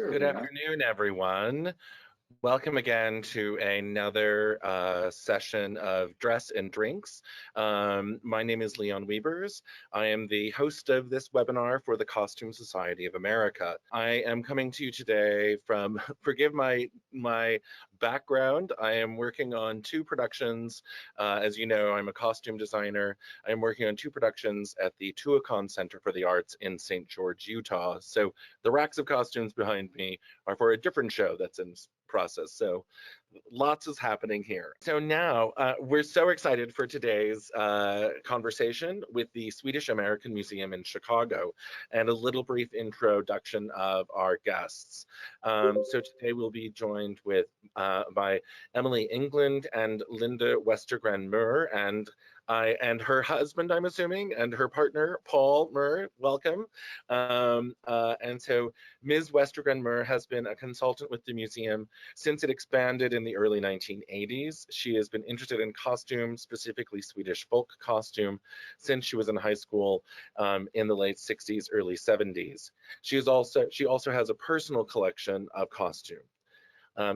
Good afternoon, everyone. Welcome again to another session of Dress and Drinks. My name is Leon Wiebers. I am the host of this webinar for the Costume Society of America. I am coming to you today from, forgive my background, I am working on two productions. As you know, I'm a costume designer. I'm working on two productions at the Tuacahn Center for the Arts in St. George, Utah. So the racks of costumes behind me are for a different show that's in process. So lots is happening here. So now we're so excited for today's conversation with the Swedish American Museum in Chicago and a little brief introduction of our guests. So today we'll be joined with by Emily Englund and Linda Westergren-Muhr and her husband, I'm assuming, and her partner, Paul Muhr. Welcome. And so Ms. Westergren-Muhr has been a consultant with the museum since it expanded in the early 1980s. She has been interested in costume, specifically Swedish folk costume, since she was in high school in the late 60s, early 70s. She also has a personal collection of costume.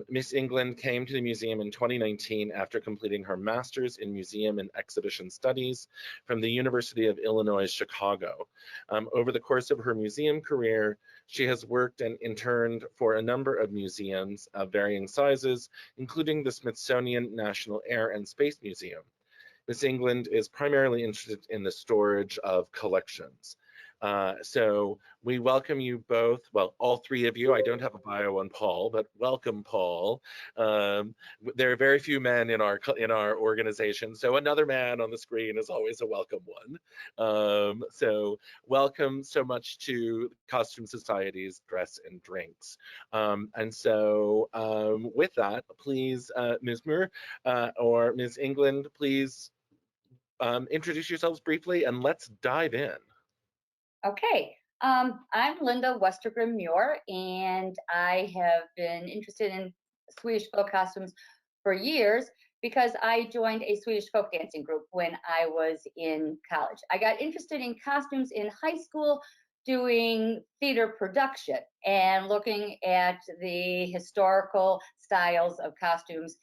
Miss Englund came to the museum in 2019 after completing her master's in Museum and Exhibition Studies from the University of Illinois, Chicago. Over the course of her museum career, she has worked and interned for a number of museums of varying sizes, including the Smithsonian National Air and Space Museum. Miss Englund is primarily interested in the storage of collections. So we welcome you both, well, all three of you. I don't have a bio on Paul, but welcome, Paul. There are very few men in our organization, so another man on the screen is always a welcome one. So welcome so much to Costume Society's Dress and Drinks. And so with that, please, Ms. Muhr or Ms. Englund, please introduce yourselves briefly and let's dive in. Okay, I'm Linda Westergren-Muhr, and I have been interested in Swedish folk costumes for years because I joined a Swedish folk dancing group when I was in college. I got interested in costumes in high school doing theater production and looking at the historical styles of costumes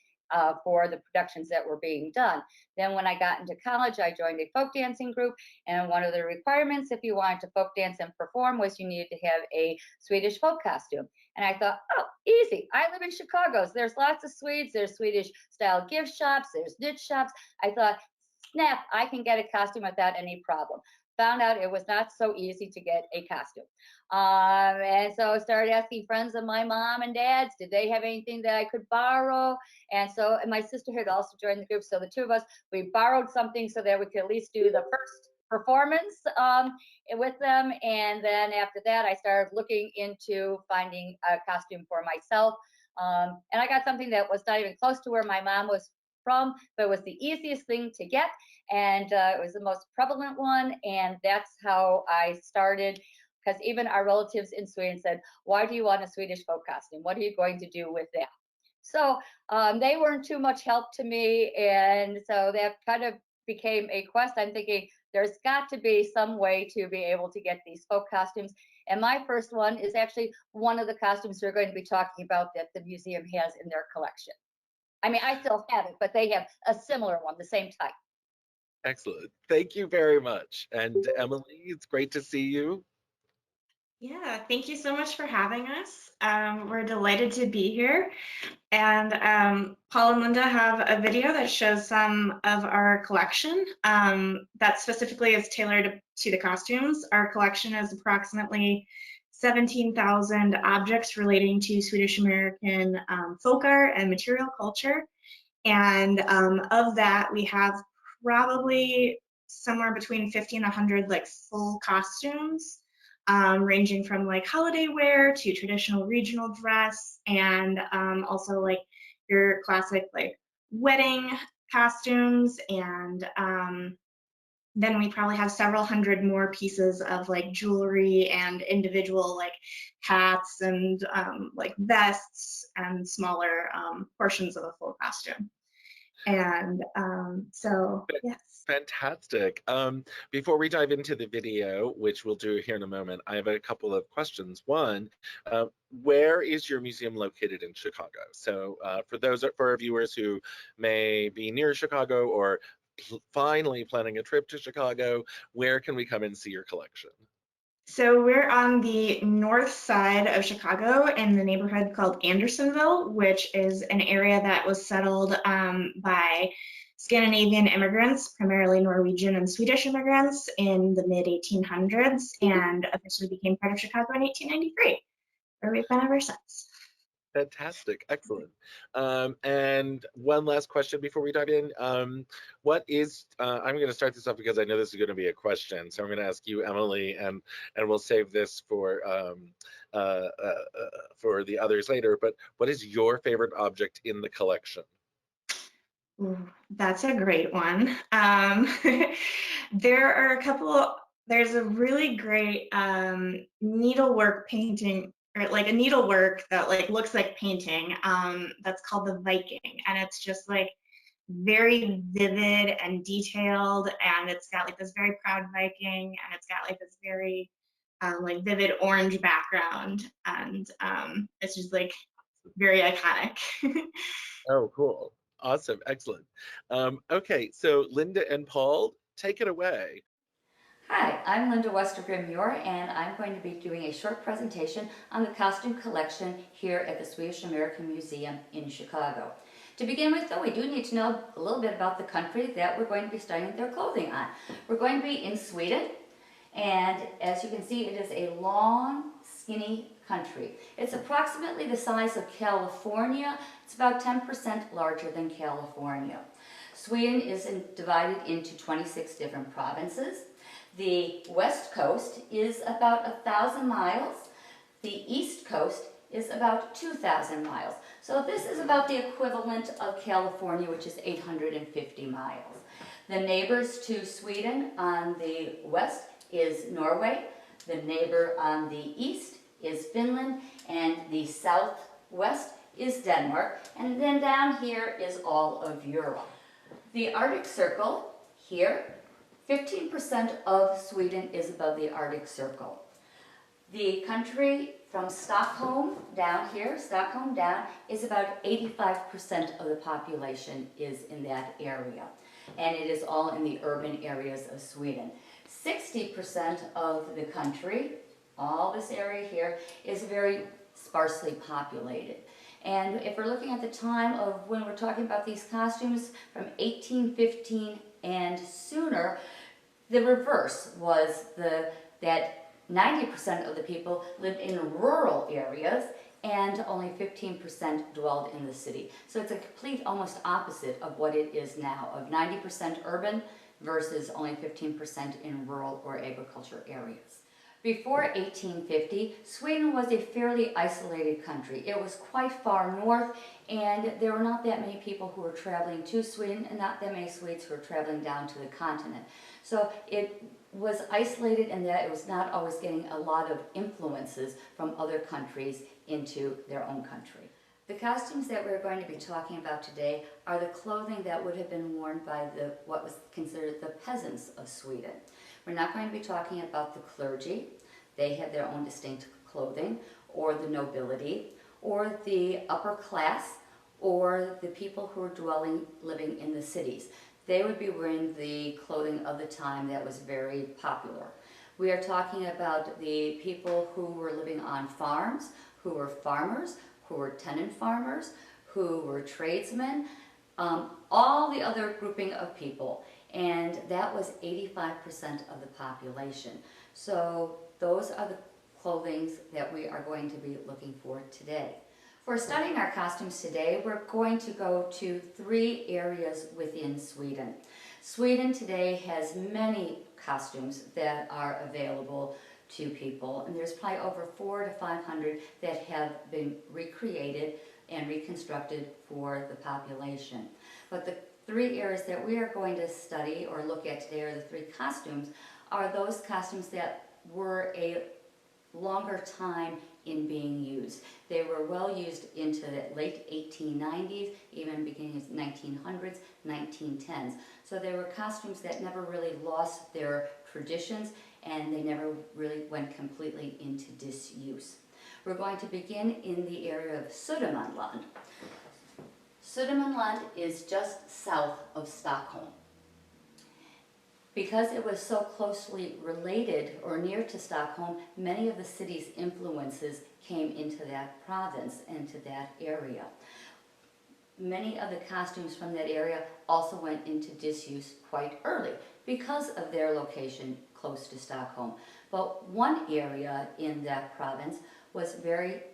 for the productions that were being done. Then when I got into college, I joined a folk dancing group, and one of the requirements if you wanted to folk dance and perform was you needed to have a Swedish folk costume. And I thought, oh, easy. I live in Chicago, so there's lots of Swedes, there's Swedish style gift shops, there's knit shops. I thought, snap, I can get a costume without any problem. Found out it was not so easy to get a costume. And so I started asking friends of my mom and dad's, did they have anything that I could borrow? And my sister had also joined the group. So the two of us, we borrowed something so that we could at least do the first performance with them. And then after that, I started looking into finding a costume for myself. And I got something that was not even close to where my mom was from, but it was the easiest thing to get, and it was the most prevalent one, and that's how I started, because even our relatives in Sweden said, why do you want a Swedish folk costume? What are you going to do with that? So they weren't too much help to me, and so that kind of became a quest. I'm thinking there's got to be some way to be able to get these folk costumes, and my first one is actually one of the costumes we're going to be talking about that the museum has in their collection. I mean, I still have it, but they have a similar one, the same type. Excellent. Thank you very much. And Emily, it's great to see you. Yeah, thank you so much for having us. We're delighted to be here. And Paul and Linda have a video that shows some of our collection that specifically is tailored to the costumes. Our collection is approximately 17,000 objects relating to Swedish American folk art and material culture. And of that, we have probably somewhere between 50 and 100 like full costumes, ranging from like holiday wear to traditional regional dress, and also like your classic like wedding costumes, and then we probably have several hundred more pieces of like jewelry and individual like hats and like vests and smaller portions of a full costume. And so yes. Fantastic. Before we dive into the video, which we'll do here in a moment, I have a couple of questions. One, where is your museum located in Chicago? So for our viewers who may be near Chicago or finally planning a trip to Chicago, where can we come and see your collection? So we're on the north side of Chicago in the neighborhood called Andersonville, which is an area that was settled by Scandinavian immigrants, primarily Norwegian and Swedish immigrants in the mid 1800s, and officially became part of Chicago in 1893, where we've been ever since. Fantastic, excellent. And one last question before we dive in. What is, I'm going to start this off because I know this is going to be a question. So I'm going to ask you, Emily, and we'll save this for the others later. But what is your favorite object in the collection? Ooh, that's a great one. There are a couple, there's a really great needlework painting, or like a needlework that like looks like painting, that's called the Viking, and it's just like very vivid and detailed, and it's got like this very proud Viking, and it's got like this very like vivid orange background, and it's just like very iconic. Oh, cool. Awesome. Excellent. Okay, so Linda and Paul, take it away. Hi, I'm Linda Westergren-Muhr, and I'm going to be doing a short presentation on the costume collection here at the Swedish American Museum in Chicago. To begin with, though, we do need to know a little bit about the country that we're going to be studying their clothing on. We're going to be in Sweden, and as you can see, it is a long, skinny country. It's approximately the size of California. It's about 10% larger than California. Sweden is divided into 26 different provinces. The west coast is about 1,000 miles. The east coast is about 2,000 miles. So this is about the equivalent of California, which is 850 miles. The neighbors to Sweden on the west is Norway. The neighbor on the east is Finland, and the southwest is Denmark. And then down here is all of Europe. The Arctic Circle here, 15% of Sweden is above the Arctic Circle. The country from Stockholm down here, Stockholm down, is about 85% of the population is in that area. And it is all in the urban areas of Sweden. 60% of the country, all this area here, is very sparsely populated. And if we're looking at the time of when we're talking about these costumes from 1815 and sooner, the reverse was that 90% of the people lived in rural areas and only 15% dwelled in the city. So it's a complete almost opposite of what it is now, of 90% urban versus only 15% in rural or agriculture areas. Before 1850, Sweden was a fairly isolated country. It was quite far north, and there were not that many people who were traveling to Sweden, and not that many Swedes who were traveling down to the continent. So it was isolated in that it was not always getting a lot of influences from other countries into their own country. The costumes that we're going to be talking about today are the clothing that would have been worn by what was considered the peasants of Sweden. We're not going to be talking about the clergy. They have their own distinct clothing, or the nobility, or the upper class, or the people who are living in the cities. They would be wearing the clothing of the time that was very popular. We are talking about the people who were living on farms, who were farmers, who were tenant farmers, who were tradesmen, all the other grouping of people. And that was 85% of the population. So those are the clothing that we are going to be looking for today. For studying our costumes today, we're going to go to 3 areas within Sweden. Sweden today has many costumes that are available to people, and there's probably over 400 to 500 that have been recreated and reconstructed for the population. But the 3 areas that we are going to study or look at today, or the 3 costumes, are those costumes that were a longer time in being used. They were well used into the late 1890s, even beginning of 1900s, 1910s. So they were costumes that never really lost their traditions, and they never really went completely into disuse. We're going to begin in the area of Södermanland. Södermanland is just south of Stockholm. Because it was so closely related or near to Stockholm, many of the city's influences came into that province, into that area. Many of the costumes from that area also went into disuse quite early because of their location close to Stockholm. But one area in that province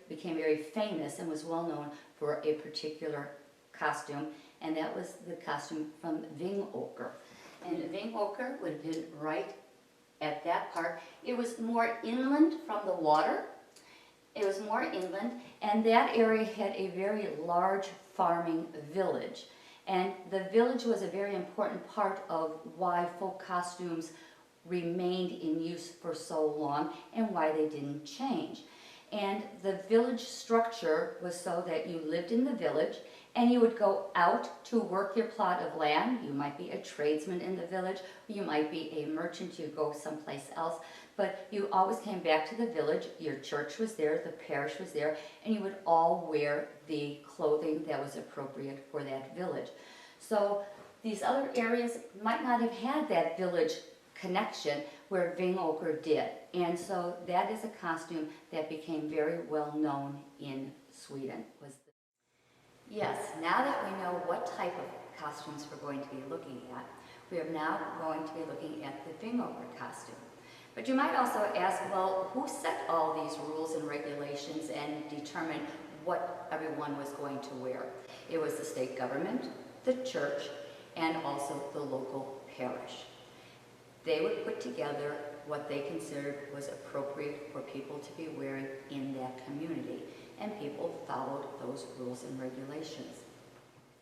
became very famous and was well known for a particular costume, and that was the costume from Vingåker. And Vingåker would have been right at that part. It was more inland from the water. It was more inland, and that area had a very large farming village. And the village was a very important part of why folk costumes remained in use for so long and why they didn't change. And the village structure was so that you lived in the village and you would go out to work your plot of land. You might be a tradesman in the village, or you might be a merchant, you go someplace else, but you always came back to the village. Your church was there, the parish was there, and you would all wear the clothing that was appropriate for that village. So these other areas might not have had that village connection where Vingåker did. And so that is a costume that became very well known in Sweden. Yes, now that we know what type of costumes we're going to be looking at, we are now going to be looking at the Vingåker costume. But you might also ask, well, who set all these rules and regulations and determined what everyone was going to wear? It was the state government, the church, and also the local parish. They would put together what they considered was appropriate for people to be wearing in that community, and people followed those rules and regulations.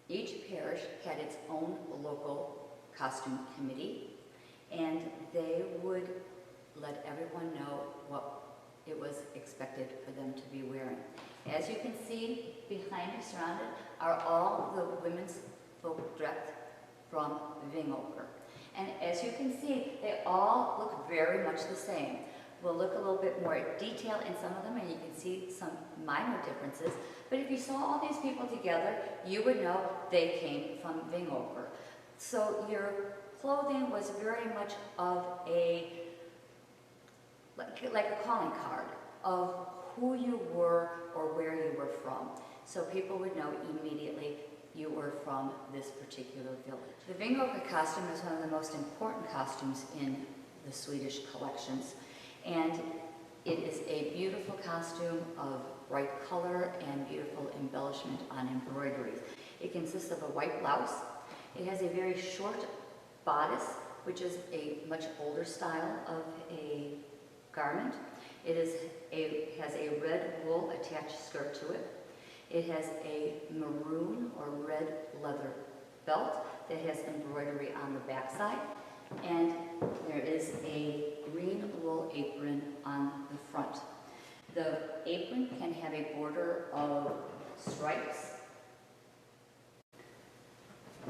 Each parish had its own local costume committee, and they would let everyone know what it was expected for them to be wearing. As you can see, behind me surrounded are all the women's folk dress from Vingåker. And as you can see, they all look very much the same. We'll look a little bit more detail in some of them, and you can see some minor differences. But if you saw all these people together, you would know they came from Vingåker. So your clothing was very much of like a calling card of who you were or where you were from. So people would know immediately you were from this particular village. The Vingåker costume is one of the most important costumes in the Swedish collections, and it is a beautiful costume of bright color and beautiful embellishment on embroideries. It consists of a white blouse. It has a very short bodice, which is a much older style of a garment. It has a red wool attached skirt to it. It has a maroon or red leather belt that has embroidery on the backside, and there is a green wool apron on the front. The apron can have a border of stripes.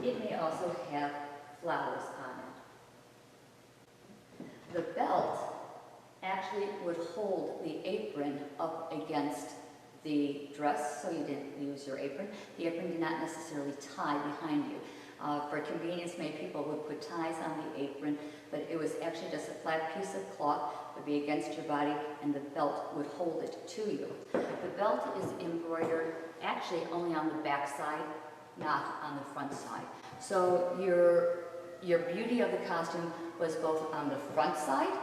It may also have flowers on it. The belt actually would hold the apron up against the dress, so you didn't lose your apron. The apron did not necessarily tie behind you. For convenience, many people would put ties on the apron, but it was actually just a flat piece of cloth that would be against your body, and the belt would hold it to you. The belt is embroidered actually only on the back side, not on the front side. So your beauty of the costume was both on the front side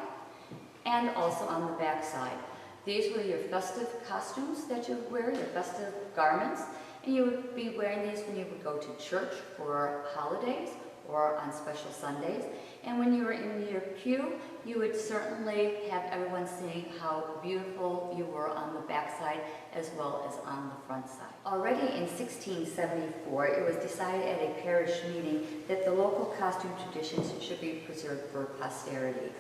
and also on the back side. These were your festive costumes that you would wear, your festive garments, and you would be wearing these when you would go to church for holidays or on special Sundays. And when you were in your pew, you would certainly have everyone seeing how beautiful you were on the back side as well as on the front side. Already in 1674, it was decided at a parish meeting that the local costume traditions should be preserved for posterity.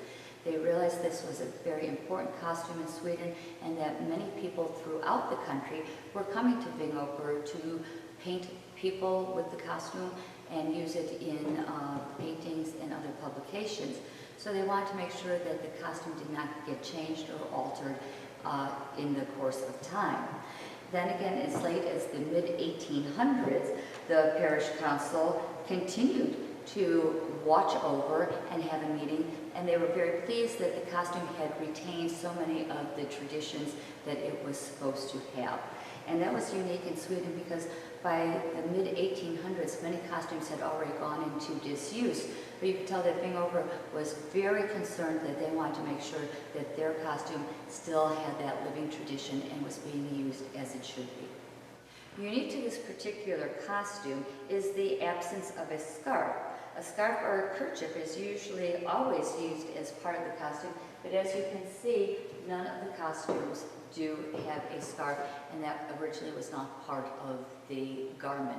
They realized this was a very important costume in Sweden and that many people throughout the country were coming to Vingåker to paint people with the costume and use it in paintings and other publications. So they wanted to make sure that the costume did not get changed or altered in the course of time. Then again, as late as the mid-1800s, the parish council continued to watch over and have a meeting, and they were very pleased that the costume had retained so many of the traditions that it was supposed to have. And that was unique in Sweden because by the mid-1800s, many costumes had already gone into disuse. But you could tell that Vingåker was very concerned that they wanted to make sure that their costume still had that living tradition and was being used as it should be. Unique to this particular costume is the absence of a scarf. A scarf or a kerchief is usually always used as part of the costume, but as you can see, none of the costumes do have a scarf, and that originally was not part of the garment.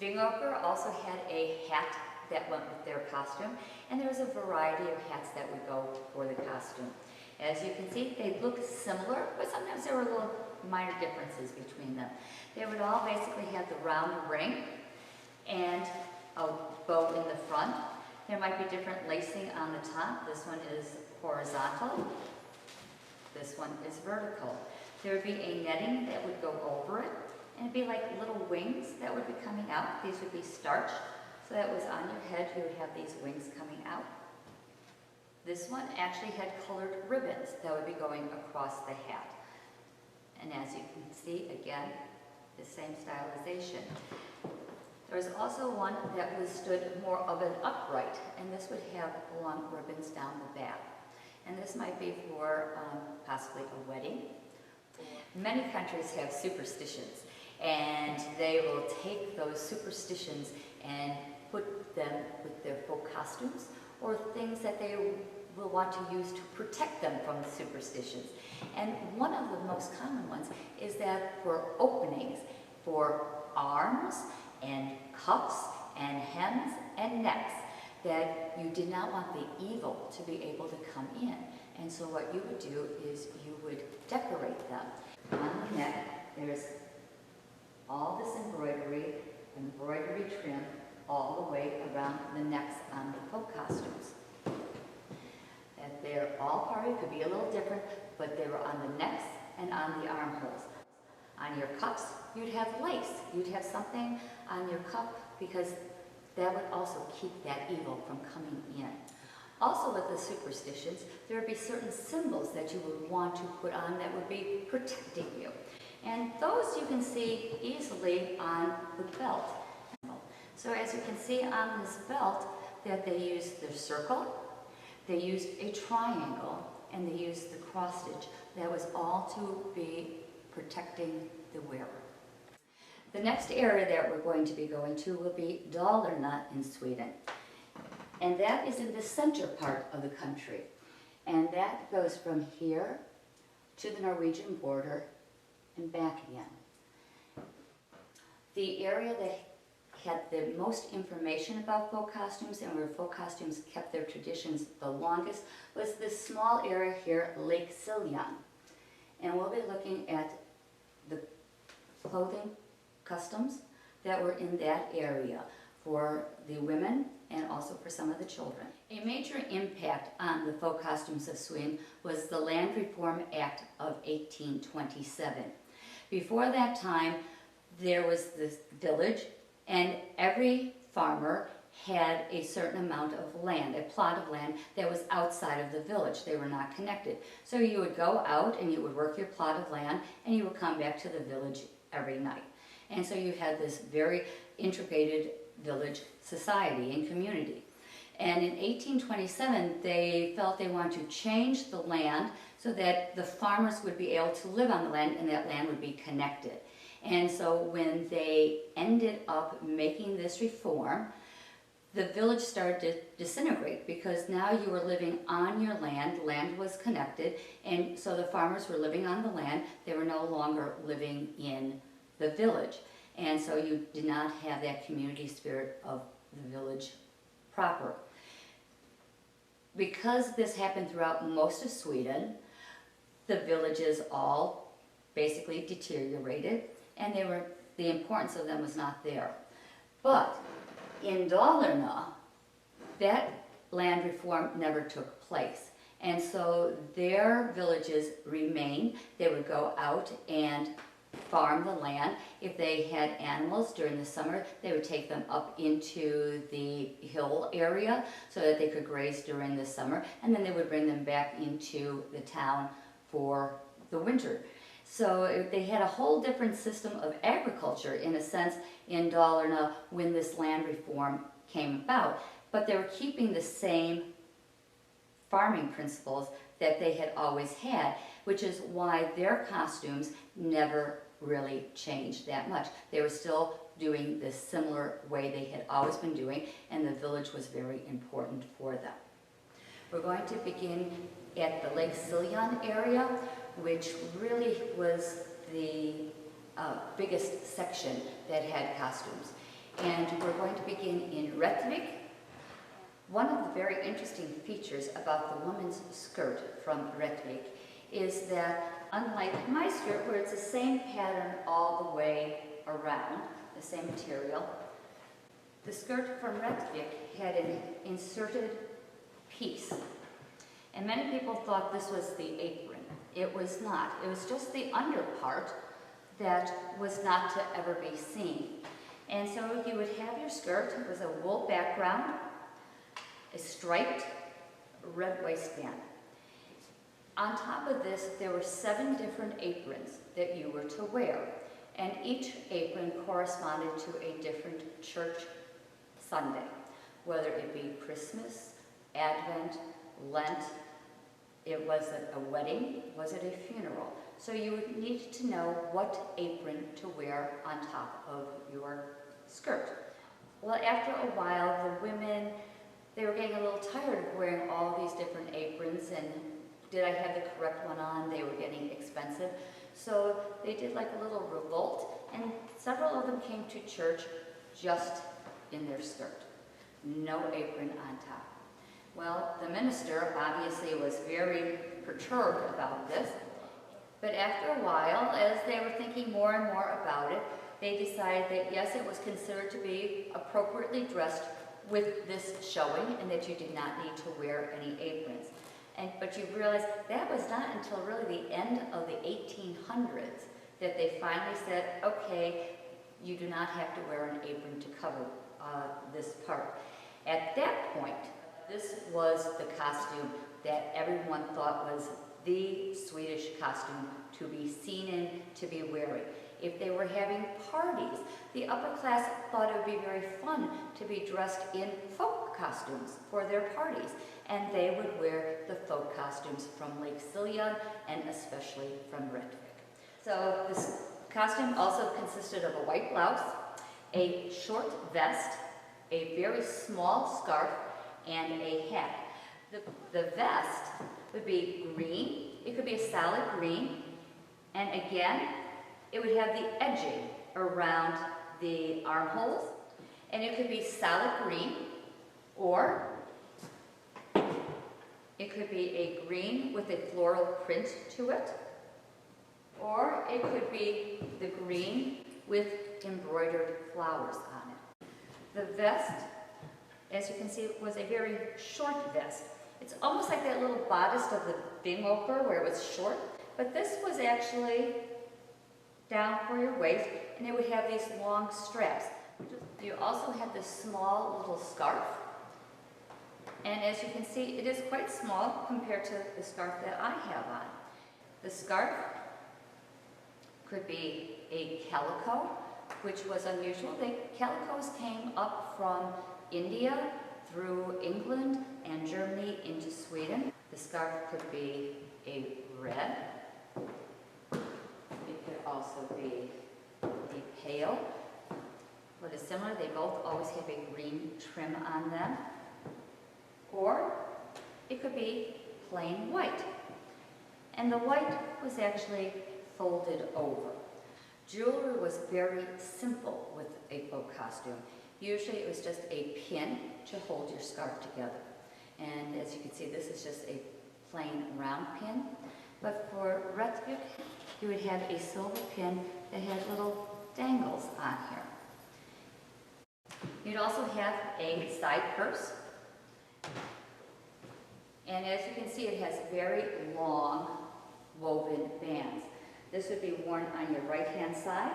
Vingåker also had a hat that went with their costume, and there was a variety of hats that would go for the costume. As you can see, they look similar, but sometimes there were little minor differences between them. They would all basically have the round ring and a bow in the front. There might be different lacing on the top. This one is horizontal. This one is vertical. There would be a netting that would go over it, and it'd be like little wings that would be coming out. These would be starched, so that was on your head, you would have these wings coming out. This one actually had colored ribbons that would be going across the hat. And as you can see, again, the same stylization. There was also one that was stood more of an upright, and this would have long ribbons down the back. And this might be for possibly a wedding. Many countries have superstitions, and they will take those superstitions and put them with their folk costumes or things that they will want to use to protect them from the superstitions. And one of the most common ones is that for openings, for arms and cuffs and hems and necks, that you did not want the evil to be able to come in. And so what you would do is you would decorate them. On the neck, there's all this embroidery trim all the way around the necks on the folk costumes. And they're all parted, could be a little different, but they were on the necks and on the armholes. On your cuffs, you'd have lace. You'd have something on your cuff because that would also keep that evil from coming in. Also with the superstitions, there would be certain symbols that you would want to put on that would be protecting you. And those you can see easily on the belt. So as you can see on this belt, that they used the circle, they used a triangle, and they used the cross stitch. That was all to be protecting the wearer. The next area that we're going to be going to will be Dalarna in Sweden. And that is in the center part of the country. And that goes from here to the Norwegian border and back again. The area that had the most information about folk costumes and where folk costumes kept their traditions the longest was this small area here, Lake Siljan. And we'll be looking at the clothing customs that were in that area for the women and also for some of the children. A major impact on the folk costumes of Sweden was the Land Reform Act of 1827. Before that time, there was this village, and every farmer had a certain amount of land, a plot of land that was outside of the village. They were not connected. So you would go out and you would work your plot of land and you would come back to the village every night. And so you had this very integrated village society and community. And in 1827, they felt they wanted to change the land so that the farmers would be able to live on the land and that land would be connected. And so when they ended up making this reform, the village started to disintegrate because now you were living on your land, land was connected, and so the farmers were living on the land, they were no longer living in the village. And so you did not have that community spirit of the village proper. Because this happened throughout most of Sweden, the villages all basically deteriorated, and the importance of them was not there. But in Dalarna, that land reform never took place. And so their villages remained. They would go out and farm the land. If they had animals during the summer, they would take them up into the hill area so that they could graze during the summer, and then they would bring them back into the town for the winter. So they had a whole different system of agriculture, in a sense, in Dalarna when this land reform came about. But they were keeping the same farming principles that they had always had, which is why their costumes never really changed that much. They were still doing the similar way they had always been doing, and the village was very important for them. We're going to begin at the Lake Siljan area, which really was the biggest section that had costumes. And we're going to begin in Rättvik. One of the very interesting features about the woman's skirt from Rättvik is that, unlike my skirt, where it's the same pattern all the way around, the same material, the skirt from Rättvik had an inserted piece. And many people thought this was the apron. It was not. It was just the under part that was not to ever be seen. And so you would have your skirt with a wool background, a striped red waistband. On top of this, there were 7 different aprons that you were to wear, and each apron corresponded to a different church Sunday, whether it be Christmas, Advent, Lent. It was a wedding, was it a funeral? So you would need to know what apron to wear on top of your skirt. Well, after a while, the women, they were getting a little tired of wearing all these different aprons, and did I have the correct one on? They were getting expensive. So they did like a little revolt, and several of them came to church just in their skirt. No apron on top. Well, the minister obviously was very perturbed about this, but after a while, as they were thinking more and more about it, they decided that yes, it was considered to be appropriately dressed with this showing, and that you did not need to wear any aprons. But you realize that was not until really the end of the 1800s that they finally said, okay, you do not have to wear an apron to cover this part. At that point, this was the costume that everyone thought was the Swedish costume to be seen in, to be wearing. If they were having parties, the upper class thought it would be very fun to be dressed in folk costumes for their parties, and they would wear the folk costumes from Lake Siljan, and especially from Rättvik. So this costume also consisted of a white blouse, a short vest, a very small scarf, and a hat. The vest would be green. It could be a solid green, and again, it would have the edging around the armholes, and it could be solid green, or it could be a green with a floral print to it, or it could be the green with embroidered flowers on it. The vest, as you can see, was a very short vest. It's almost like that little bodice of the Bingåker where it was short, but this was actually down for your waist, and it would have these long straps. You also had this small little scarf, and as you can see, it is quite small compared to the scarf that I have on. The scarf could be a calico, which was unusual. Calicos came up from India through England and Germany into Sweden. The scarf could be a red. It could also be a pale. What is similar, they both always have a green trim on them. Or it could be plain white. And the white was actually folded over. Jewelry was very simple with a folk costume. Usually it was just a pin to hold your scarf together. And as you can see, this is just a plain round pin. But for Rättvik, you would have a silver pin that had little dangles on here. You'd also have a side purse. And as you can see, it has very long woven bands. This would be worn on your right-hand side.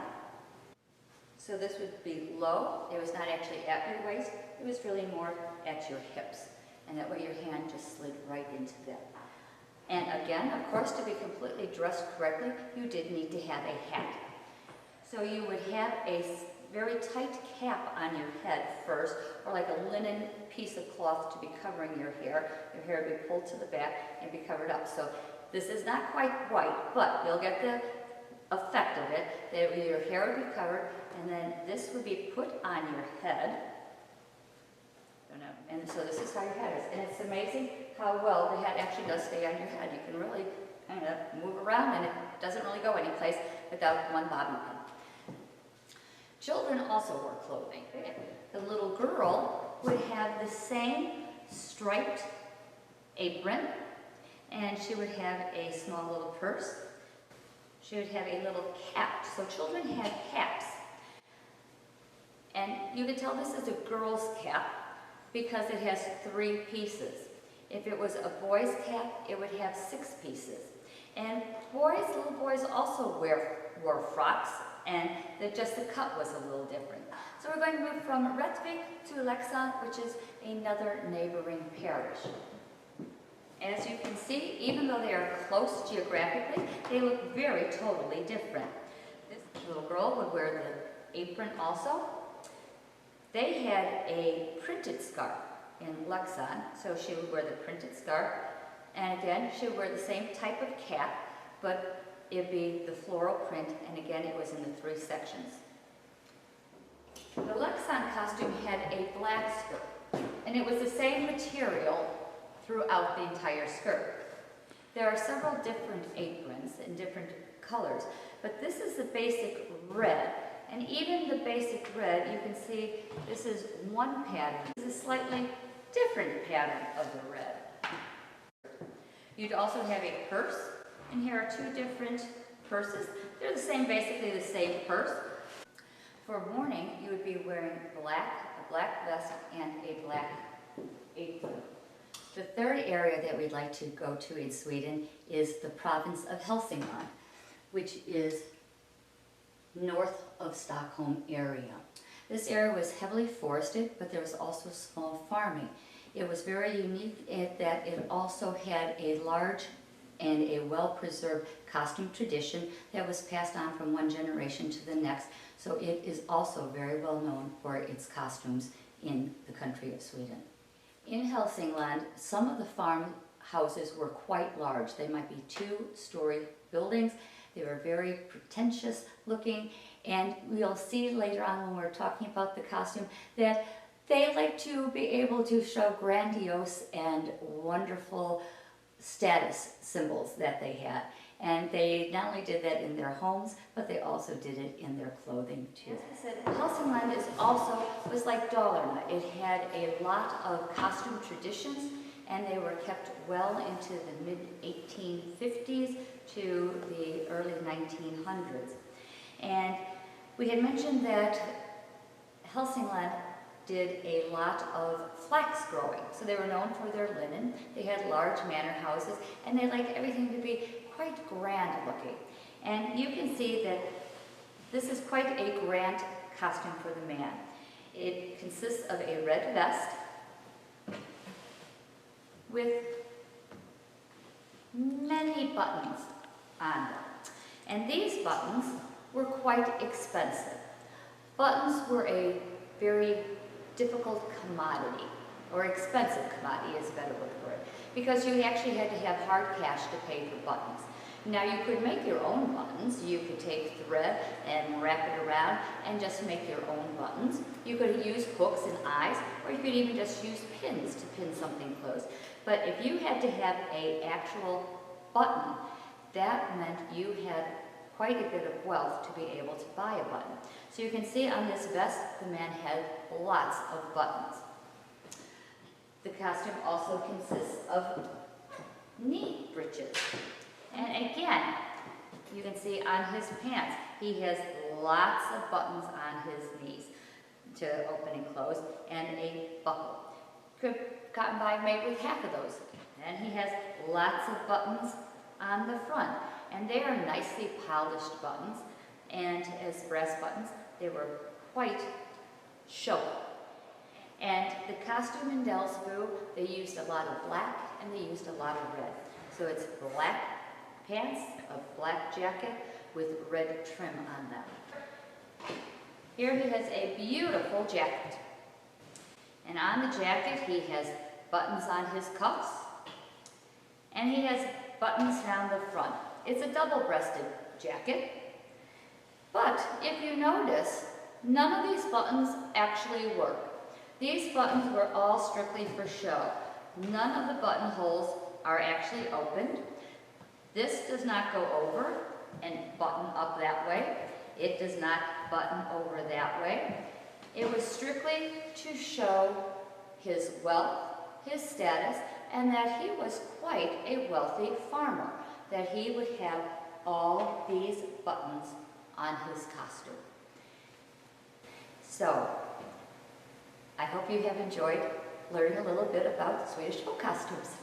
So this would be low. It was not actually at your waist. It was really more at your hips. And that way your hand just slid right into them. And again, of course, to be completely dressed correctly, you did need to have a hat. So you would have a very tight cap on your head first, or like a linen piece of cloth to be covering your hair. Your hair would be pulled to the back and be covered up. So this is not quite white, but you'll get the effect of it. That your hair would be covered, and then this would be put on your head. And so this is how your head is. And it's amazing how well the hat actually does stay on your head. You can really kind of move around, and it doesn't really go anyplace without one bobby pin. Children also wore clothing. The little girl would have the same striped apron, and she would have a small little purse. She would have a little cap. So children had caps. And you can tell this is a girl's cap because it has 3 pieces. If it was a boy's cap, it would have 6 pieces. And little boys also wore frocks, and just the cut was a little different. So we're going to move from Rättvik to Leksand, which is another neighboring parish. As you can see, even though they are close geographically, they look very totally different. This little girl would wear the apron also. They had a printed scarf in Leksand, so she would wear the printed scarf. And again, she would wear the same type of cap, but it'd be the floral print, and again, it was in the 3 sections. The Leksand costume had a black skirt, and it was the same material throughout the entire skirt. There are several different aprons in different colors, but this is the basic red. And even the basic red, you can see this is one pattern. This is a slightly different pattern of the red. You'd also have a purse, and here are 2 different purses. They're the same, basically the same purse. For mourning, you would be wearing black, a black vest, and a black apron. The third area that we'd like to go to in Sweden is the province of Helsingon, which is north of Stockholm area. This area was heavily forested, but there was also small farming. It was very unique in that it also had a large and a well-preserved costume tradition that was passed on from one generation to the next. So it is also very well known for its costumes in the country of Sweden. In Helsingland, some of the farmhouses were quite large. They might be 2-story buildings. They were very pretentious looking, and we'll see later on when we're talking about the costume that they like to be able to show grandiose and wonderful status symbols that they had. And they not only did that in their homes, but they also did it in their clothing too. As I said, Helsingland was like Dalarna. It had a lot of costume traditions, and they were kept well into the mid-1850s to the early 1900s. And we had mentioned that Helsingland did a lot of flax growing. So they were known for their linen. They had large manor houses, and they liked everything to be quite grand looking. And you can see that this is quite a grand costume for the man. It consists of a red vest with many buttons on them. And these buttons were quite expensive. Buttons were a very difficult commodity, or expensive commodity is a better word for it, because you actually had to have hard cash to pay for buttons. Now you could make your own buttons. You could take thread and wrap it around and just make your own buttons. You could use hooks and eyes, or you could even just use pins to pin something closed. But if you had to have an actual button, that meant you had quite a bit of wealth to be able to buy a button. So you can see on this vest, the man had lots of buttons. The costume also consists of knee breeches. And again, you can see on his pants, he has lots of buttons on his knees to open and close, and a buckle. Cotton bag made with half of those. And he has lots of buttons on the front, and they are nicely polished buttons, and as brass buttons, they were quite showy. And the costume in Delsbu, they used a lot of black and they used a lot of red. So it's black pants, a black jacket with red trim on them. Here he has a beautiful jacket. And on the jacket he has buttons on his cuffs, and he has buttons down the front. It's a double-breasted jacket, but if you notice, none of these buttons actually work. These buttons were all strictly for show. None of the buttonholes are actually opened. This does not go over and button up that way. It does not button over that way. It was strictly to show his wealth, his status, and that he was quite a wealthy farmer, that he would have all these buttons on his costume. So, I hope you have enjoyed learning a little bit about Swedish folk costumes.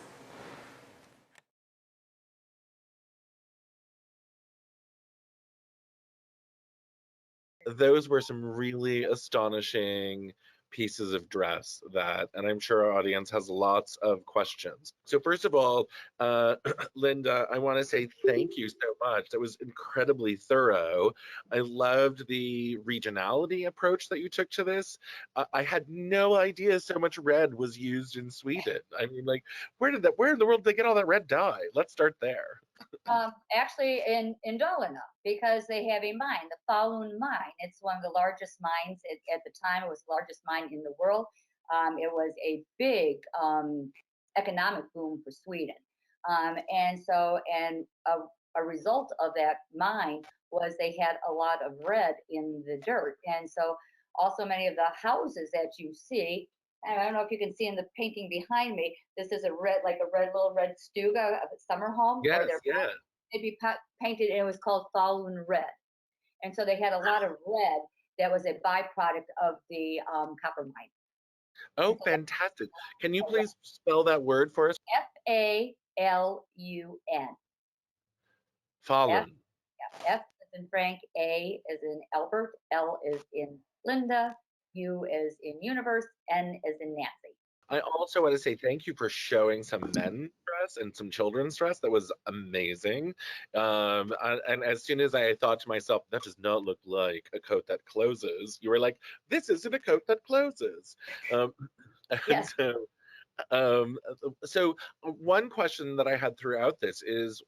Those were some really astonishing pieces of dress and I'm sure our audience has lots of questions. So first of all, Linda, I want to say thank you so much. That was incredibly thorough. I loved the regionality approach that you took to this. I had no idea so much red was used in Sweden. I mean, like, where in the world did they get all that red dye? Let's start there. Actually in Dalarna, because they have a mine, the Falun mine. It's one of the largest mines at the time. It was the largest mine in the world. It was a big economic boom for Sweden. And a result of that mine was they had a lot of red in the dirt. And so also many of the houses that you see, and I don't know if you can see in the painting behind me, this is a little red stuga of a summer home. Yes, yeah. They'd be painted, and it was called Falun red. And so they had a lot of red that was a byproduct of the copper mine. Oh, fantastic. Can you please spell that word for us? F-A-L-U-N. Falun. F is in Frank, A is in Albert, L is in Linda, U is in universe, N is in Nancy. I also want to say thank you for showing some men's dress and some children's dress. That was amazing. And as soon as I thought to myself, that does not look like a coat that closes, you were like, this isn't a coat that closes. Yes. So one question that I had throughout this is,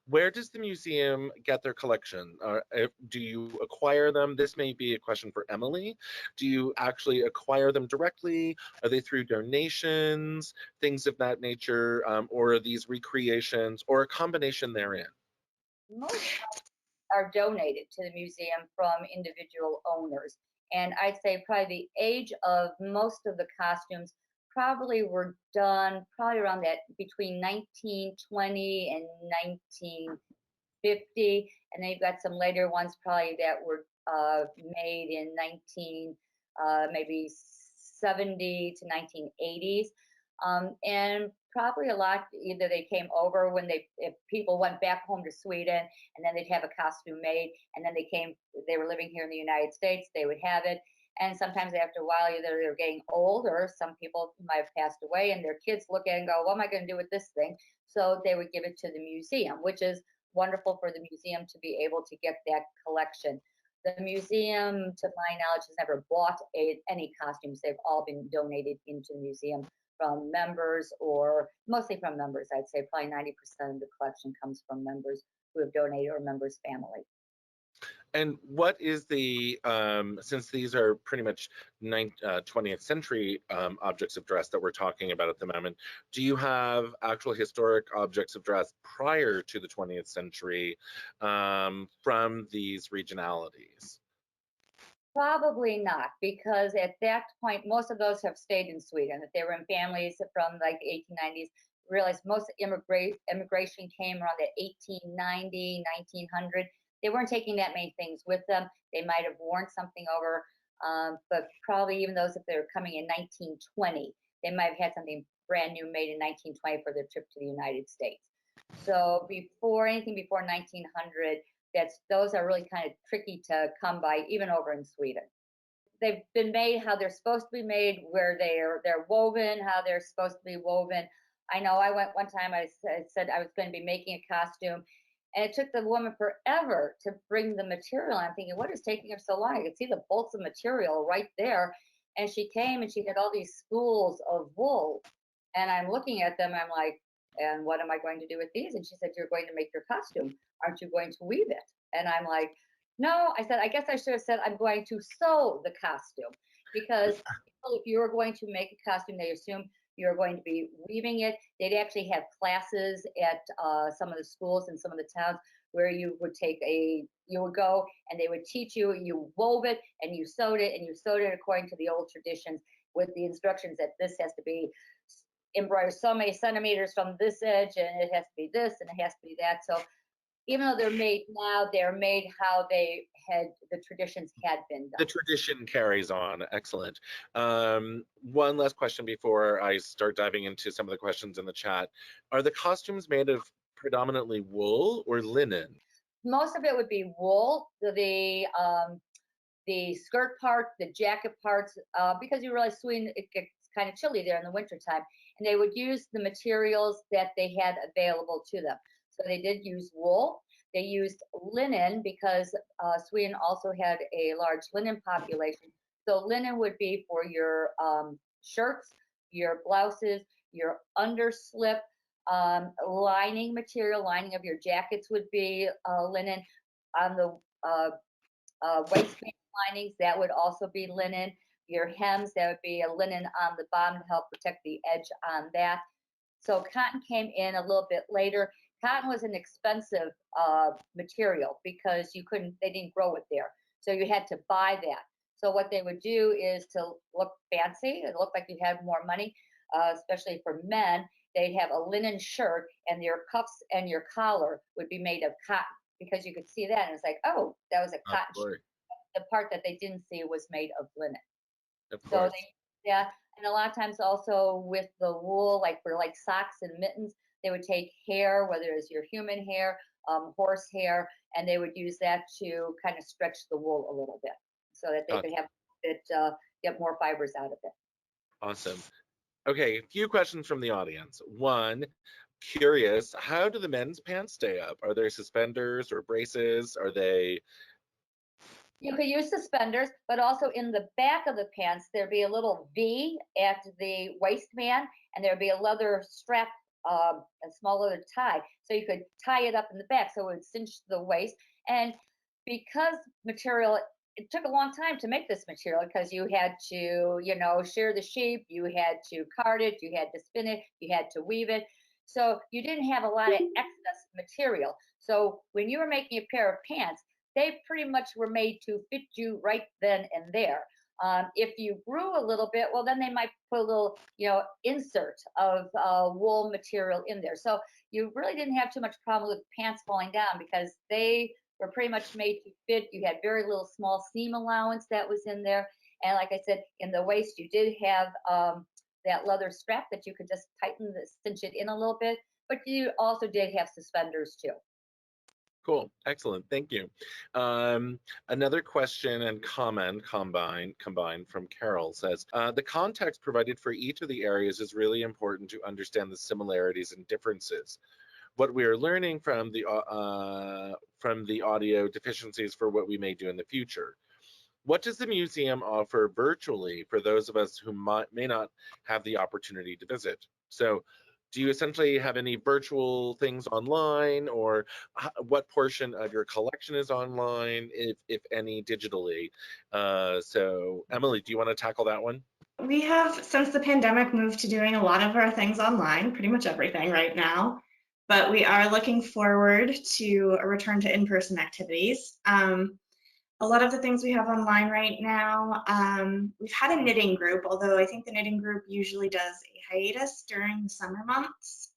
where does the museum get their collection? Do you acquire them? This may be a question for Emily. Do you actually acquire them directly? Are they through donations, things of that nature, or are these recreations, or a combination therein? Most are donated to the museum from individual owners. And I'd say probably the age of most of the costumes probably were done probably around that between 1920 and 1950, and then you've got some later ones probably that were made in maybe 70 to 1980s, and probably a lot either they came over if people went back home to Sweden, and then they'd have a costume made, and then they were living here in the United States, they would have it. And sometimes after a while, either they're getting old or some people might have passed away and their kids look at it and go, what am I going to do with this thing? So they would give it to the museum, which is wonderful for the museum to be able to get that collection. The museum, to my knowledge, has never bought any costumes. They've all been donated into the museum from members, or mostly from members. I'd say probably 90% of the collection comes from members who have donated or members' family. And what is the, since these are pretty much 20th century objects of dress that we're talking about at the moment, do you have actual historic objects of dress prior to the 20th century from these regionalities? Probably not, because at that point, most of those have stayed in Sweden. If they were in families from like the 1890s, realized most immigration came around the 1890, 1900. They weren't taking that many things with them. They might have worn something over, but probably even those, if they were coming in 1920, they might have had something brand new made in 1920 for their trip to the United States. So anything before 1900, those are really kind of tricky to come by, even over in Sweden. They've been made how they're supposed to be made, where they're woven how they're supposed to be woven. I know I went one time, I said I was going to be making a costume, and it took the woman forever to bring the material. I'm thinking, what is taking her so long? I could see the bolts of material right there. And she came and she had all these spools of wool. And I'm looking at them, I'm like, and what am I going to do with these? And she said, you're going to make your costume. Aren't you going to weave it? And I'm like, no. I said, I guess I should have said I'm going to sew the costume, because if you were going to make a costume, they assume you're going to be weaving it. They'd actually have classes at some of the schools in some of the towns where you would go and they would teach you, you wove it and you sewed it according to the old traditions, with the instructions that this has to be embroidered so many centimeters from this edge, and it has to be this, and it has to be that. So even though they're made now, they're made how the traditions had been done. The tradition carries on. Excellent. One last question before I start diving into some of the questions in the chat. Are the costumes made of predominantly wool or linen? Most of it would be wool. The skirt part, the jacket parts, because you realize Sweden, it gets kind of chilly there in the wintertime, and they would use the materials that they had available to them. So they did use wool. They used linen, because Sweden also had a large linen population. So linen would be for your shirts, your blouses, your underslip, lining material, lining of your jackets would be linen. On the waistband linings, that would also be linen. Your hems, that would be a linen on the bottom to help protect the edge on that. So cotton came in a little bit later. Cotton was an expensive material, because they didn't grow it there. So you had to buy that. So what they would do is, to look fancy, it looked like you had more money, especially for men, they'd have a linen shirt, and your cuffs and your collar would be made of cotton, because you could see that, and it's like, oh, that was a cotton shirt. The part that they didn't see was made of linen. Of course. So and a lot of times also with the wool, like for like socks and mittens, they would take hair, whether it's your human hair, horse hair, and they would use that to kind of stretch the wool a little bit, so that they could have get more fibers out of it. Awesome. Okay, a few questions from the audience. One, curious, how do the men's pants stay up? Are there suspenders or braces? Are they... You could use suspenders, but also in the back of the pants, there'd be a little V at the waistband, and there'd be a leather strap, a small leather tie. So you could tie it up in the back, so it would cinch the waist. And because it took a long time to make this material, because you had to, shear the sheep, you had to card it, you had to spin it, you had to weave it. So you didn't have a lot of excess material. So when you were making a pair of pants, they pretty much were made to fit you right then and there. If you grew a little bit, well, then they might put a little, insert of wool material in there. So you really didn't have too much problem with pants falling down, because they were pretty much made to fit. You had very little small seam allowance that was in there. And like I said, in the waist, you did have that leather strap that you could just cinch it in a little bit, but you also did have suspenders too. Cool. Excellent. Thank you. Another question and comment combined from Carol says, the context provided for each of the areas is really important to understand the similarities and differences. What we are learning from the audio deficiencies for what we may do in the future. What does the museum offer virtually for those of us who may not have the opportunity to visit? So, do you essentially have any virtual things online, or what portion of your collection is online, if any, digitally? So Emily, do you want to tackle that one? We have, since the pandemic, moved to doing a lot of our things online, pretty much everything right now, but we are looking forward to a return to in-person activities. A a lot of the things we have online right now, we've had a knitting group, although I think the knitting group usually does a hiatus during the summer months.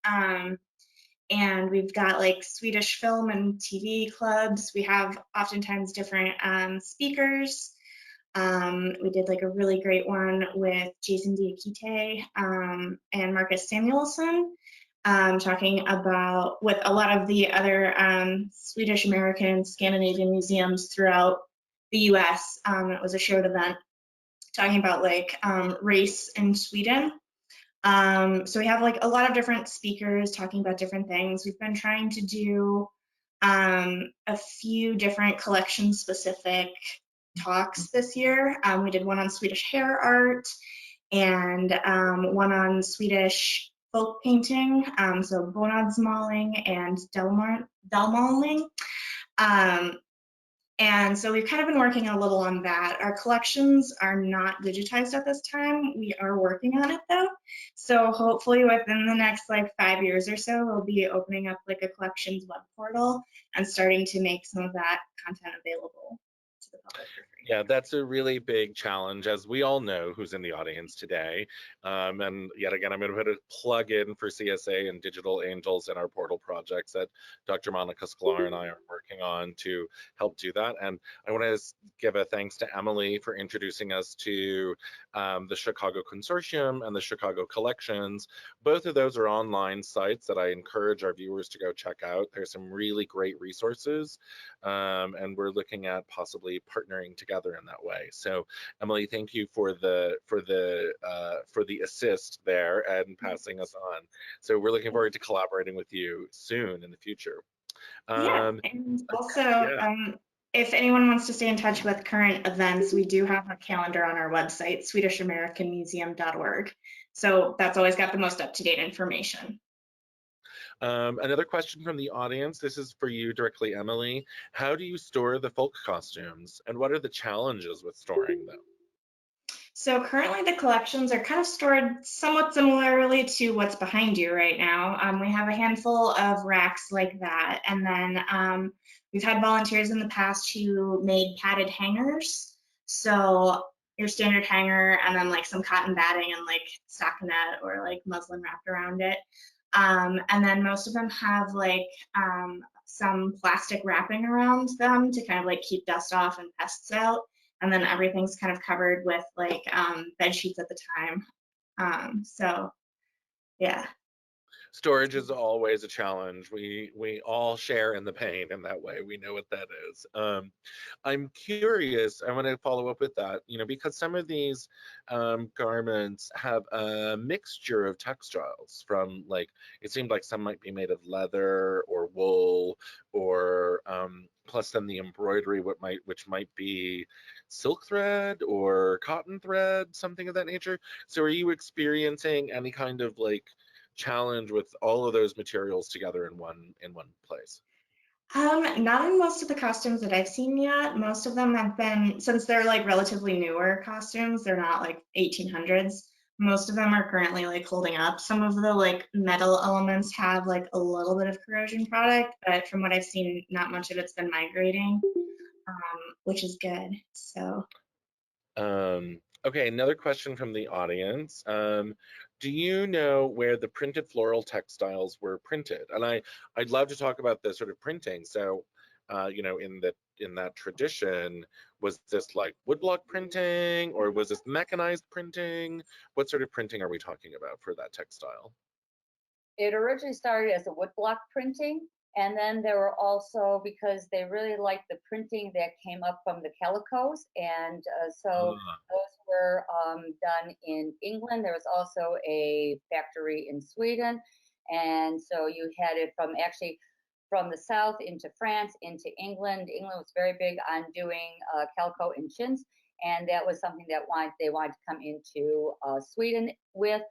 And we've got like Swedish film and TV clubs. We have oftentimes different speakers. We did like a really great one with Jason Diakite and Marcus Samuelsson, talking about with a lot of the other Swedish American Scandinavian museums throughout the US. It was a shared event talking about like race in Sweden. So we have like a lot of different speakers talking about different things. We've been trying to do a few different collection specific talks this year. We did one on Swedish hair art and one on Swedish folk painting, so bonadsmaling and delmålning. And so we've kind of been working a little on that. Our collections are not digitized at this time. We are working on it though. So hopefully within the next like 5 years or so, we'll be opening up like a collections web portal and starting to make some of that content available to the public for free. Yeah, that's a really big challenge, as we all know who's in the audience today. And yet again, I'm going to put a plug in for CSA and Digital Angels and our portal projects that Dr. Monica Sklar and I are working on to help do that. And I want to give a thanks to Emily for introducing us to the Chicago Consortium and the Chicago Collections. Both of those are online sites that I encourage our viewers to go check out. There's some really great resources, and we're looking at possibly partnering together in that way. So Emily, thank you for the assist there and passing us on. So we're looking forward to collaborating with you soon in the future. And also, if anyone wants to stay in touch with current events, we do have a calendar on our website, SwedishAmericanMuseum.org. So that's always got the most up-to-date information. Another question from the audience. This is for you directly, Emily. How do you store the folk costumes, and what are the challenges with storing them? So currently the collections are kind of stored somewhat similarly to what's behind you right now. We have a handful of racks like that, and then we've had volunteers in the past who made padded hangers. So your standard hanger and then like some cotton batting and like stockinette or like muslin wrapped around it. And then most of them have like some plastic wrapping around them to kind of like keep dust off and pests out. And then everything's kind of covered with like bed sheets at the time. So yeah. Storage is always a challenge. We all share in the pain in that way. We know what that is. I'm curious, I want to follow up with that, because some of these garments have a mixture of textiles from, like, it seemed like some might be made of leather or wool, or plus then the embroidery, which might be silk thread or cotton thread, something of that nature. So are you experiencing any kind of like challenge with all of those materials together in one place? Not in most of the costumes that I've seen yet. Most of them have been, since they're like relatively newer costumes, they're not like 1800s. Most of them are currently like holding up. Some of the like metal elements have like a little bit of corrosion product, but from what I've seen, not much of it's been migrating, which is good. So. Okay, another question from the audience. Do you know where the printed floral textiles were printed? And I'd love to talk about the sort of printing. So, in that tradition, was this like woodblock printing, or was this mechanized printing? What sort of printing are we talking about for that textile? It originally started as a woodblock printing, and then there were also, because they really liked the printing that came up from the calicos, and so those were done in England. There was also a factory in Sweden, and so you had it from the south into France, into England. England was very big on doing calico and chintz, and that was something that they wanted to come into Sweden with.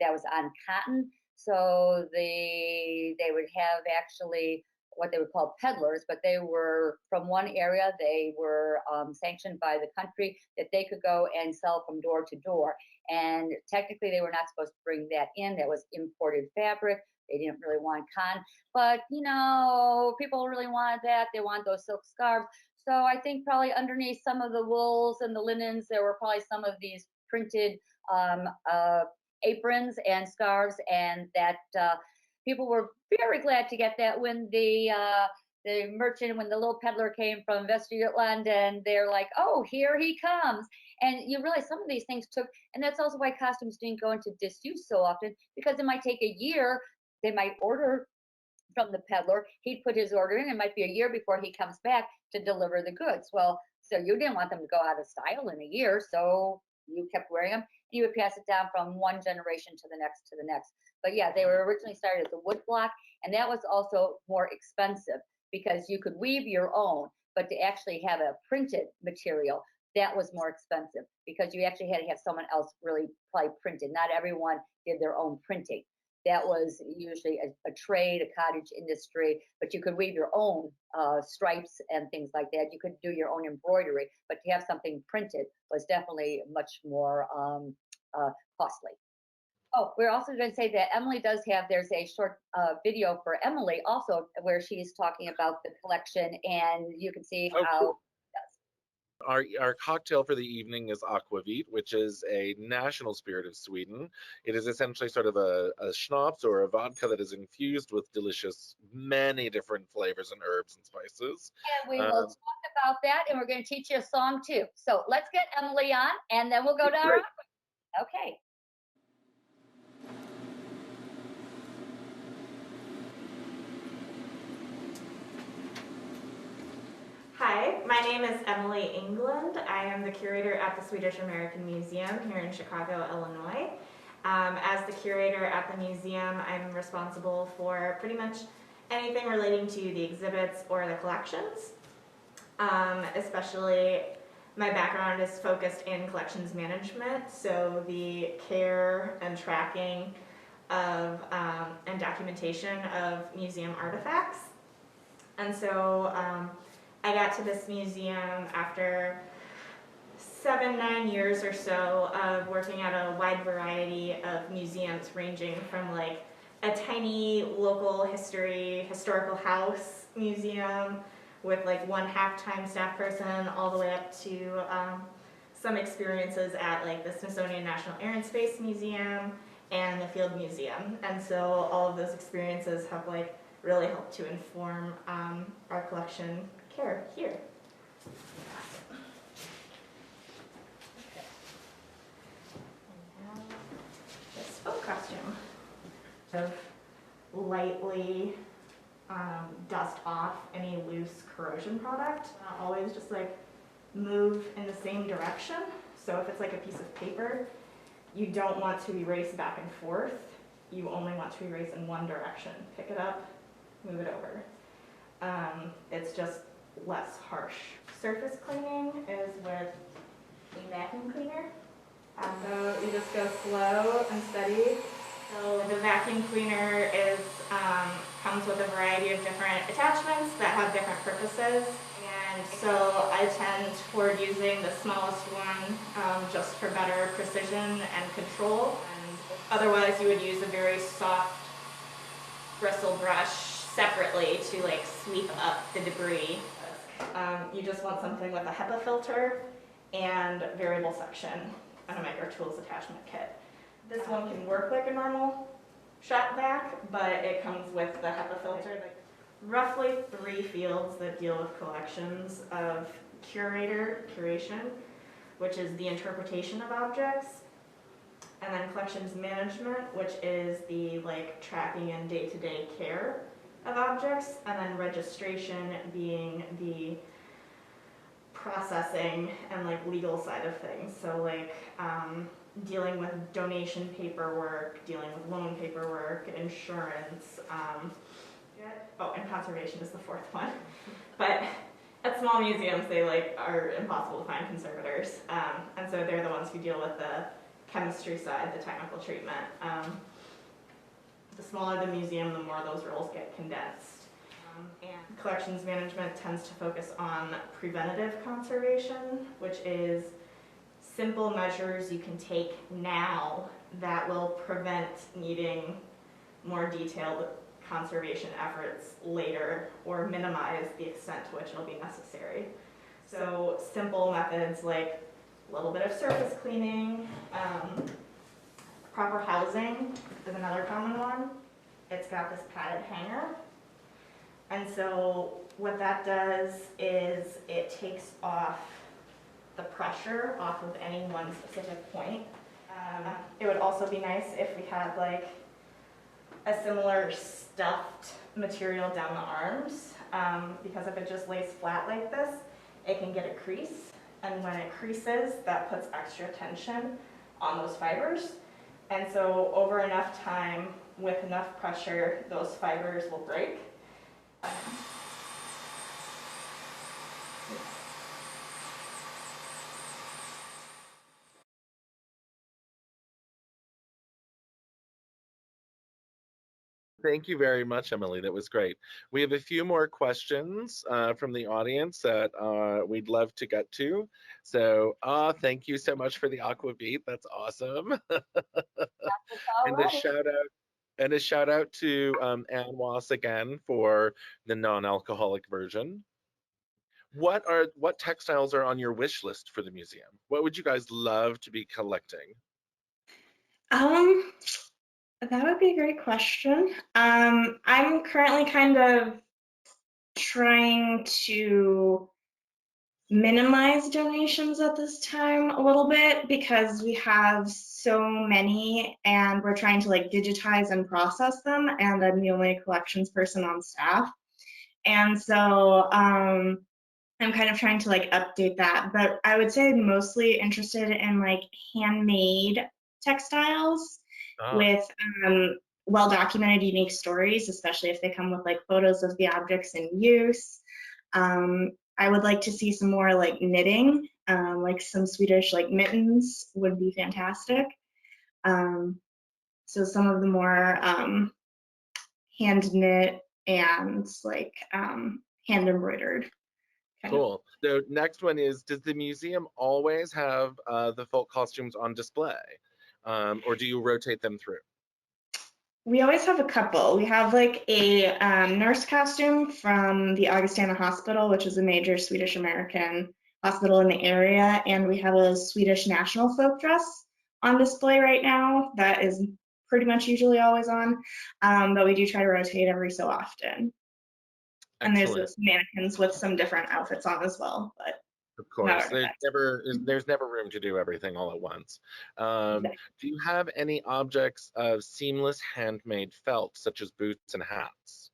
That was on cotton. So they would have actually what they would call peddlers, but they were from one area. They were sanctioned by the country that they could go and sell from door to door. And technically they were not supposed to bring that in. That was imported fabric. They didn't really want cotton, but people really wanted that. They wanted those silk scarves. So I think probably underneath some of the wools and the linens, there were probably some of these printed aprons and scarves, and that people were very glad to get that when the merchant, when the little peddler came from Westergren-Muhr, they're like, oh, here he comes. And you realize some of these things took, and that's also why costumes didn't go into disuse so often, because it might take a year. They might order from the peddler, he'd put his order in, it might be a year before he comes back to deliver the goods. Well, so you didn't want them to go out of style in a year, so you kept wearing them. You would pass it down from one generation to the next to the next. But yeah, they were originally started as a wood block, and that was also more expensive because you could weave your own, but to actually have a printed material, that was more expensive because you actually had to have someone else really probably print it. Not everyone did their own printing. That was usually a trade, a cottage industry, but you could weave your own stripes and things like that. You could do your own embroidery, but to have something printed was definitely much more costly. Oh, we're also going to say that Emily does have, there's a short video for Emily also where she's talking about the collection, and you can see how cool. Our cocktail for the evening is Aquavit, which is a national spirit of Sweden. It is essentially sort of a schnapps or a vodka that is infused with delicious, many different flavors and herbs and spices. And we will talk about that, and we're going to teach you a song too. So let's get Emily on, and then we'll go to our Aquavit. Okay. Hi, my name is Emily Englund. I am the curator at the Swedish American Museum here in Chicago, Illinois. As the curator at the museum, I'm responsible for pretty much anything relating to the exhibits or the collections. Especially, my background is focused in collections management, so the care and tracking of and documentation of museum artifacts. And so I got to this museum after 7-9 years or so of working at a wide variety of museums, ranging from like a tiny local historical house museum with like one half-time staff person, all the way up to some experiences at like the Smithsonian National Air and Space Museum and the Field Museum. And so all of those experiences have like really helped to inform our collection care here. And now this folk costume of lightly dust off any loose corrosion product. Not always just like move in the same direction. So if it's like a piece of paper, you don't want to erase back and forth. You only want to erase in one direction. Pick it up, move it over. It's just less harsh. Surface cleaning is with a vacuum cleaner. So you just go slow and steady. So the vacuum cleaner is comes with a variety of different attachments that have different purposes. And so I tend toward using the smallest one just for better precision and control. And otherwise you would use a very soft bristle brush separately to like sweep up the debris. You just want something with a HEPA filter and variable section and a micro tools attachment kit. This one can work like a normal shop vac, but it comes with the HEPA filter. Roughly 3 fields that deal with collections of curation, which is the interpretation of objects, and then collections management, which is the like tracking and day-to-day care of objects, and then registration being the processing and like legal side of things. So like dealing with donation paperwork, dealing with loan paperwork, insurance, and conservation is the 4th one. But at small museums, they like are impossible to find conservators, and so they're the ones who deal with the chemistry side, the technical treatment. The smaller the museum, the more those roles get condensed. And collections management tends to focus on preventative conservation, which is simple measures you can take now that will prevent needing more detailed conservation efforts later or minimize the extent to which it'll be necessary. So simple methods like a little bit of surface cleaning, proper housing is another common one. It's got this padded hanger. And so what that does is it takes off the pressure off of any one specific point. It would also be nice if we had like a similar stuffed material down the arms, because if it just lays flat like this, it can get a crease. And when it creases, that puts extra tension on those fibers. And so over enough time, with enough pressure, those fibers will break. Thank you very much, Emily. That was great. We have a few more questions from the audience that we'd love to get to. So thank you so much for the Aquavit. That's awesome. And a shout out to Ann Wass again for the non-alcoholic version. What textiles are on your wish list for the museum? What would you guys love to be collecting? That would be a great question. I'm currently kind of trying to minimize donations at this time a little bit because we have so many and we're trying to like digitize and process them, and I'm the only collections person on staff. And so I'm kind of trying to like update that, but I would say I'm mostly interested in like handmade textiles with well-documented unique stories, especially if they come with like photos of the objects in use. I would like to see some more like knitting, like some Swedish like mittens would be fantastic. So some of the more hand knit and like hand embroidered. Cool. The next one is, does the museum always have the folk costumes on display? Or do you rotate them through? We always have a couple. We have like a nurse costume from the Augustana Hospital, which is a major Swedish American hospital in the area, and we have a Swedish national folk dress on display right now that is pretty much usually always on, but we do try to rotate every so often. Excellent. And there's those mannequins with some different outfits on as well, but of course, there's never room to do everything all at once. Exactly. Do you have any objects of seamless handmade felt, such as boots and hats?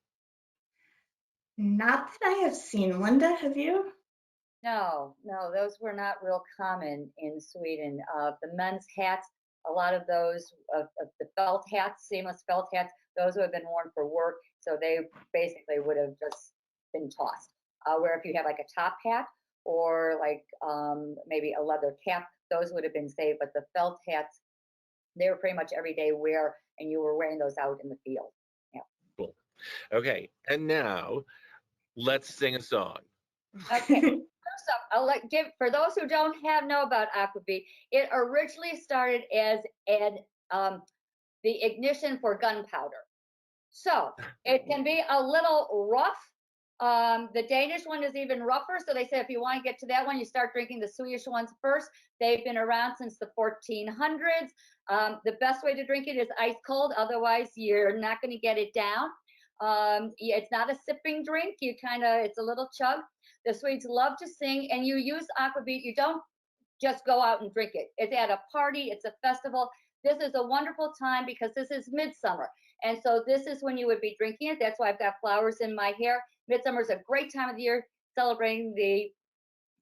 Not that I have seen. Linda, have you? No, those were not real common in Sweden. The men's hats, a lot of those, the felt hats, seamless felt hats, those would have been worn for work, so they basically would have just been tossed. Where if you have like a top hat, or like maybe a leather cap, those would have been saved, but the felt hats, they were pretty much everyday wear, and you were wearing those out in the field. Yeah. Cool. Okay, and now let's sing a song. Okay. First up, I'll give, for those who don't know about Aquavit, it originally started as the ignition for gunpowder. So it can be a little rough. The Danish one is even rougher, so they say if you want to get to that one, you start drinking the Swedish ones first. They've been around since the 1400s. The best way to drink it is ice cold, otherwise you're not going to get it down. It's not a sipping drink, it's a little chug. The Swedes love to sing, and you use Aquavit. You don't just go out and drink it. It's at a party, it's a festival. This is a wonderful time because this is midsummer. And so this is when you would be drinking it. That's why I've got flowers in my hair. Midsummer is a great time of the year, celebrating the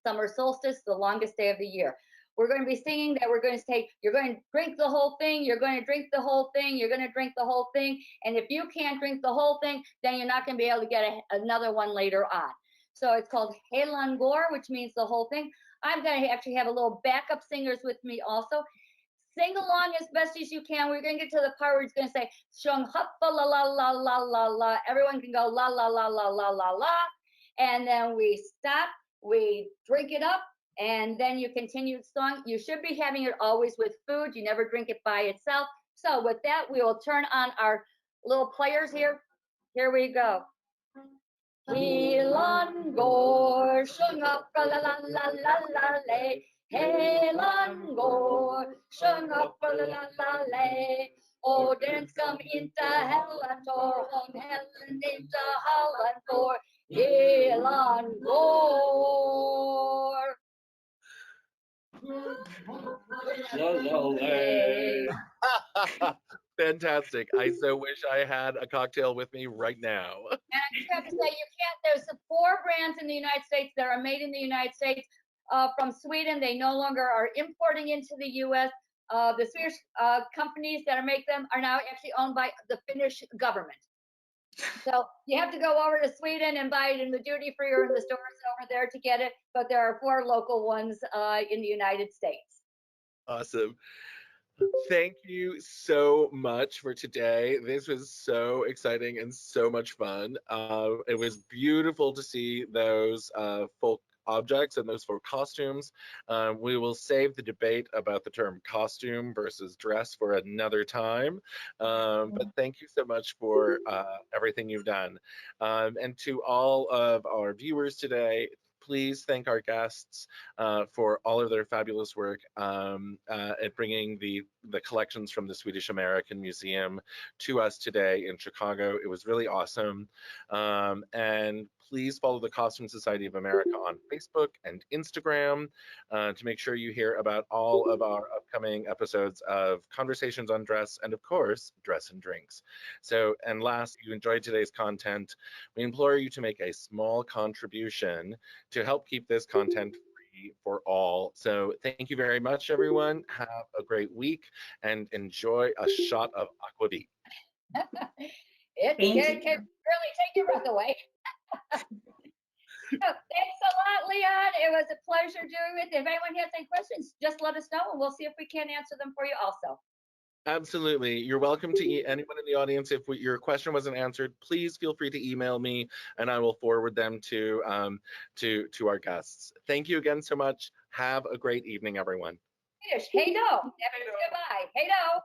summer solstice, the longest day of the year. We're going to be singing that we're going to say, you're going to drink the whole thing, you're going to drink the whole thing, you're going to drink the whole thing. And if you can't drink the whole thing, then you're not going to be able to get another one later on. So it's called Helsingon, which means the whole thing. I'm going to actually have a little backup singers with me also. Sing along as best as you can. We're going to get to the part where it's going to say, Shung huppa la la la la la la. Everyone can go la la la la la la la. And then we stop, we drink it up, and then you continue the song. You should be having it always with food. You never drink it by itself. So with that, we will turn on our little players here. Here we go. Helan går, sjung upp, la la la la la lay. Helan går, sjung upp, la la la lay. Och den som inte Helland tar, hon Helland inte Halland får. Helan går. Fantastic. I so wish I had a cocktail with me right now. And I just have to say, you can't, there's 4 brands in the United States that are made in the United States from Sweden. They no longer are importing into the US. The Swedish companies that make them are now actually owned by the Finnish government. So you have to go over to Sweden and buy it in the duty free or in the stores over there to get it. But there are 4 local ones in the United States. Awesome. Thank you so much for today. This was so exciting and so much fun. It was beautiful to see those folk objects and those folk costumes. We will save the debate about the term costume versus dress for another time. But thank you so much for everything you've done. And to all of our viewers today, please thank our guests for all of their fabulous work at bringing the collections from the Swedish American Museum to us today in Chicago. It was really awesome. And please follow the Costume Society of America on Facebook and Instagram to make sure you hear about all of our upcoming episodes of Conversations on Dress and, of course, Dress and Drinks. So, and last, if you enjoyed today's content, we implore you to make a small contribution to help keep this content free for all. So thank you very much, everyone. Have a great week and enjoy a shot of Aquavit. It can really take your breath away. Thanks a lot, Leon. It was a pleasure doing it. If anyone has any questions, just let us know and we'll see if we can answer them for you also. Absolutely. You're welcome to anyone in the audience. If your question wasn't answered, please feel free to email me and I will forward them to our guests. Thank you again so much. Have a great evening, everyone. Hej då. Goodbye. Hej då.